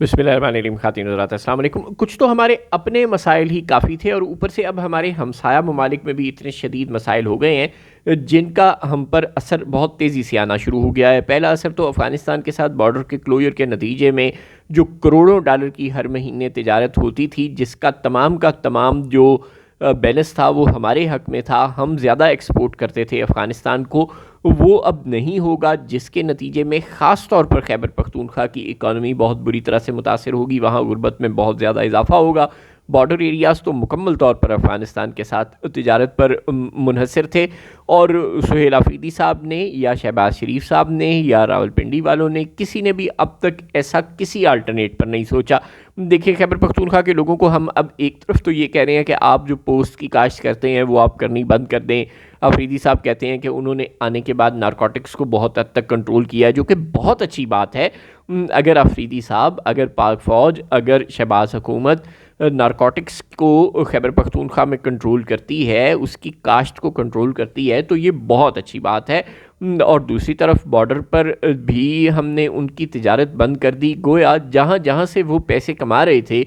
बिस्मिल्लाहिर्रहमानिर्रहीम। खातिन हज़रात अस्सलाम वालेकुम। कुछ तो हमारे अपने मसाइल ही काफ़ी थे और ऊपर से अब हमारे हमसाया ममालिक में भी इतने शदीद मसाइल हो गए हैं जिनका हम पर असर बहुत तेज़ी से आना शुरू हो गया है। पहला असर तो अफ़गानिस्तान के साथ बॉर्डर के क्लोजर के नतीजे में जो करोड़ों डॉलर की हर महीने तिजारत होती थी, जिसका तमाम का तमाम जो बैलेंस था वो हमारे हक़ में था, हम ज़्यादा एक्सपोर्ट करते थे अफ़गानिस्तान को, वो अब नहीं होगा, जिसके नतीजे में ख़ास तौर पर खैबर पख्तूनख्वा की इकॉनमी बहुत बुरी तरह से मुतासिर होगी। वहाँ गुर्बत में बहुत ज़्यादा इजाफा होगा। बॉर्डर एरियाज़ तो मुकम्मल तौर पर अफ़गानिस्तान के साथ तिजारत पर मुनहसर थे और सुहेल आफरीदी साहब ने या शहबाज शरीफ साहब ने या रावलपिंडी वालों ने, किसी ने भी अब तक ऐसा किसी अल्टरनेट पर नहीं सोचा। देखिए, खैबर पख्तूनख्वा के लोगों को हम अब एक तरफ तो ये कह रहे हैं कि आप जो पोस्ट की काश्त करते हैं वो आप करनी बंद कर दें। अफरीदी साहब कहते हैं कि उन्होंने आने के बाद नारकोटिक्स को बहुत हद तक कंट्रोल किया है, जो कि बहुत अच्छी बात है। अगर अफरीदी साहब, अगर पाक फ़ौज, अगर शहबाज हुकूमत नारकोटिक्स को खैबर पख्तूनख्वा में कंट्रोल करती है, उसकी काश्त को कंट्रोल करती है, तो ये बहुत अच्छी बात है। और दूसरी तरफ बॉर्डर पर भी हमने उनकी तिजारत बंद कर दी। गोया जहाँ जहाँ से वो पैसे कमा रहे थे,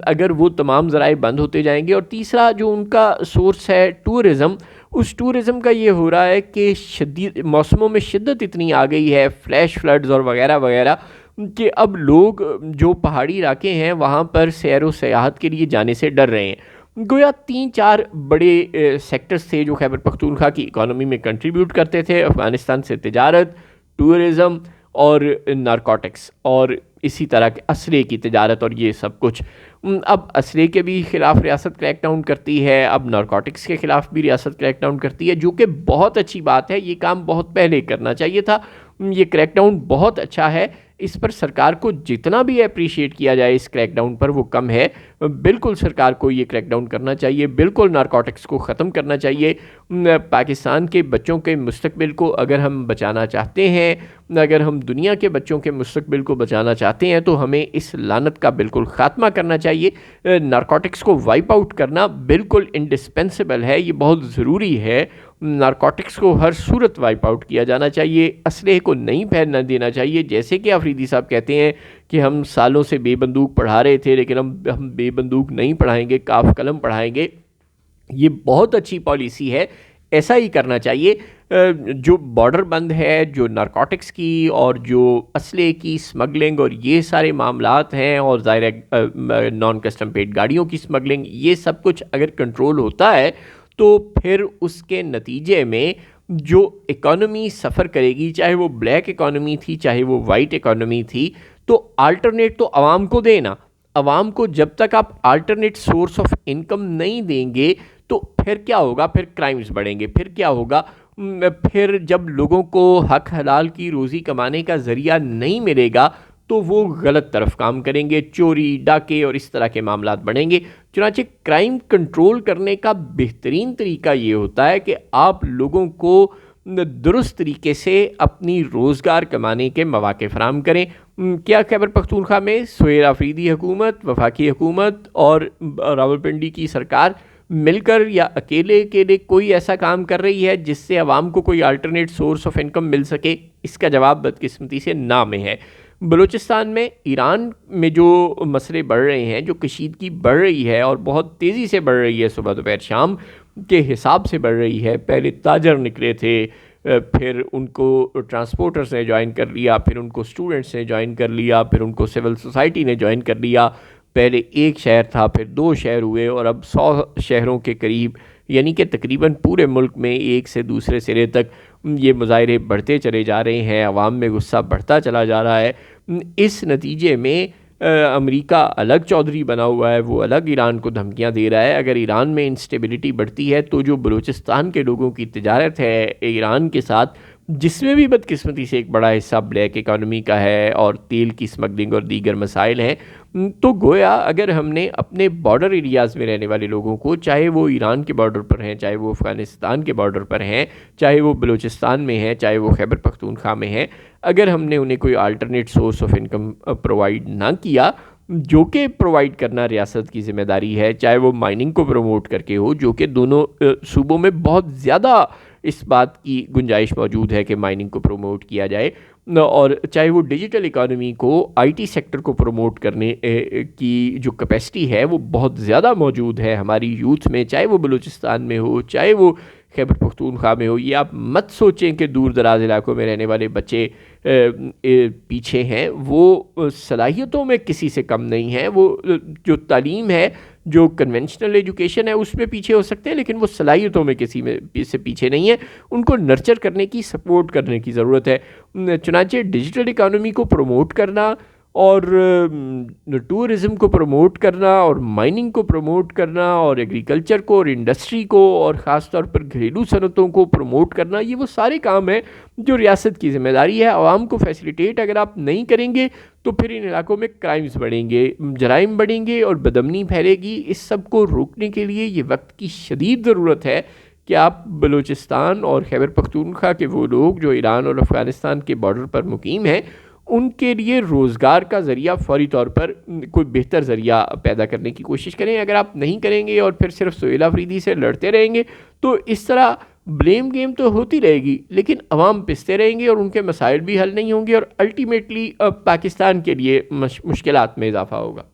अगर वो तमाम ज़राए बंद होते जाएंगे। और तीसरा जो उनका सोर्स है टूरिज़म, उस टूरिज़म का ये हो रहा है कि शदीद मौसमों में शिद्दत इतनी आ गई है, फ्लैश फ्लड्स और वगैरह वगैरह, कि अब लोग जो पहाड़ी इलाके हैं वहाँ पर सैर व सयाहत के लिए जाने से डर रहे हैं। गोया 3-4 बड़े सेक्टर्स थे जो खैबर पख्तूनख्वा की इकॉनमी में कंट्रीब्यूट करते थे। अफ़गानिस्तान से तिजारत, टूरिज़म और नारकोटिक्स, और इसी तरह के असले की तिजारत और ये सब कुछ। अब असले के भी ख़िलाफ़ रियासत क्रैकडाउन करती है, अब नारकोटिक्स के ख़िलाफ़ भी रियासत क्रैकडाउन करती है, जो कि बहुत अच्छी बात है। ये काम बहुत पहले करना चाहिए था। ये क्रैकडाउन बहुत अच्छा है। इस पर सरकार को जितना भी अप्रिशिएट किया जाए इस क्रैकडाउन पर, वो कम है। बिल्कुल सरकार को ये क्रैकडाउन करना चाहिए, बिल्कुल नारकोटिक्स को ख़त्म करना चाहिए। पाकिस्तान के बच्चों के मुस्तकबिल को अगर हम बचाना चाहते हैं, अगर हम दुनिया के बच्चों के मुस्तकबिल को बचाना चाहते हैं, तो हमें इस लानत का बिल्कुल ख़ात्मा करना चाहिए। नारकोटिक्स को वाइप आउट करना बिल्कुल इंडिस्पेंसिबल है, ये बहुत ज़रूरी है। नारकोटिक्स को हर सूरत वाइप आउट किया जाना चाहिए, असलहे को नहीं फैलने देना चाहिए। जैसे कि अफरीदी साहब कहते हैं कि हम सालों से बेबंदूक पढ़ा रहे थे, लेकिन हम बेबंदूक नहीं पढ़ाएंगे, काफ कलम पढ़ाएंगे। ये बहुत अच्छी पॉलिसी है, ऐसा ही करना चाहिए। जो बॉर्डर बंद है, जो नारकोटिक्स की और जो असले की स्मगलिंग और ये सारे मामलात हैं, और ज़ाहिर नॉन कस्टम पेड गाड़ियों की स्मगलिंग, ये सब कुछ अगर कंट्रोल होता है तो फिर उसके नतीजे में जो इकॉनमी सफ़र करेगी, चाहे वो ब्लैक इकॉनमी थी, चाहे वो वाइट इकॉनमी थी, तो अल्टरनेट तो आवाम को देना। आवाम को जब तक आप अल्टरनेट सोर्स ऑफ इनकम नहीं देंगे, तो फिर क्या होगा? फिर क्राइम्स बढ़ेंगे। फिर क्या होगा? फिर जब लोगों को हक हलाल की रोज़ी कमाने का ज़रिया नहीं मिलेगा, तो वो गलत तरफ काम करेंगे, चोरी, डाके और इस तरह के मामलात बढ़ेंगे। चुनांचे क्राइम कंट्रोल करने का बेहतरीन तरीका ये होता है कि आप लोगों को दुरुस्त तरीके से अपनी रोज़गार कमाने के मौके फराहम करें। क्या खैबर पख्तूनख्वा में सुहेल आफरीदी हुकूमत, वफाकी हुकूमत और रावलपिंडी की सरकार मिलकर या अकेले अकेले कोई ऐसा काम कर रही है जिससे आवाम को कोई अल्टरनेट सोर्स ऑफ इनकम मिल सके? इसका जवाब बदकिस्मती से ना में है। बलूचिस्तान में ईरान में जो मसले बढ़ रहे हैं, जो कशीदगी बढ़ रही है और बहुत तेज़ी से बढ़ रही है, सुबह दोपहर शाम के हिसाब से बढ़ रही है। पहले ताजर निकले थे, फिर उनको ट्रांसपोर्टर्स ने ज्वाइन कर लिया, फिर उनको स्टूडेंट्स ने ज्वाइन कर लिया, फिर उनको सिविल सोसाइटी ने ज्वाइन कर लिया। पहले एक शहर था, फिर 2 शहर हुए और अब 100 शहरों के करीब, यानी कि तकरीबन पूरे मुल्क में एक से दूसरे सिरे तक ये मुजाहरे बढ़ते चले जा रहे हैं। अवाम में गुस्सा बढ़ता चला जा रहा है। इस नतीजे में अमेरिका अलग चौधरी बना हुआ है, वो अलग ईरान को धमकियां दे रहा है। अगर ईरान में इंस्टेबिलिटी बढ़ती है, तो जो बलूचिस्तान के लोगों की तिजारत है ईरान के साथ, जिसमें भी बदकिस्मती से एक बड़ा हिस्सा ब्लैक इकॉनमी का है और तेल की स्मगलिंग और दीगर मसाइल हैं, तो गोया अगर हमने अपने बॉर्डर एरियाज़ में रहने वाले लोगों को, चाहे वो ईरान के बॉर्डर पर हैं, चाहे वो अफ़गानिस्तान के बॉर्डर पर हैं, चाहे वो बलूचिस्तान में हैं, चाहे वो खैबर पख्तूनख्वा में हैं, अगर हमने उन्हें कोई alternate source of income provide ना किया, जो कि प्रोवाइड करना रियासत की ज़िम्मेदारी है, चाहे वो माइनिंग को प्रमोट करके हो, जो कि दोनों सूबों में बहुत ज़्यादा इस बात की गुंजाइश मौजूद है कि माइनिंग को प्रमोट किया जाए, और चाहे वो डिजिटल इकानमी को, आईटी सेक्टर को प्रमोट करने की जो कैपेसिटी है वो बहुत ज़्यादा मौजूद है हमारी यूथ में, चाहे वो बलूचिस्तान में हो, चाहे वो खैबर पख्तूनख्वा में हो। ये आप मत सोचें कि दूर दराज इलाकों में रहने वाले बच्चे पीछे हैं। वो सलाहियतों में किसी से कम नहीं है। वो जो तालीम है, जो कन्वेंशनल एजुकेशन है, उसमें पीछे हो सकते हैं, लेकिन वो सलाहियतों में किसी में से पीछे नहीं है। उनको नर्चर करने की, सपोर्ट करने की ज़रूरत है। चुनांचे डिजिटल इकानमी को प्रमोट करना और टूरिज़्म को प्रमोट करना और माइनिंग को प्रमोट करना और एग्रीकल्चर को और इंडस्ट्री को और ख़ास तौर पर घरेलू सनतों को प्रमोट करना, ये वो सारे काम हैं जो रियासत की ज़िम्मेदारी है। आवाम को फैसिलिटेट अगर आप नहीं करेंगे तो फिर इन इलाकों में क्राइम्स बढ़ेंगे, जराइम बढ़ेंगे और बदमनी फैलेगी। इस सब को रोकने के लिए ये वक्त की शदीद ज़रूरत है कि आप बलूचिस्तान और खैबर पख्तूनख्वा के वो लोग जो ईरान और अफ़गानिस्तान के बॉर्डर पर मुकीम हैं, उनके लिए रोज़गार का ज़रिया फ़ौरी तौर पर कोई बेहतर ज़रिया पैदा करने की कोशिश करें। अगर आप नहीं करेंगे और फिर सिर्फ सुहेल अफरीदी से लड़ते रहेंगे तो इस तरह ब्लेम गेम तो होती रहेगी, लेकिन अवाम पिसते रहेंगे और उनके मसाइल भी हल नहीं होंगे और अल्टीमेटली पाकिस्तान के लिए मुश्किलात में इजाफ़ा होगा।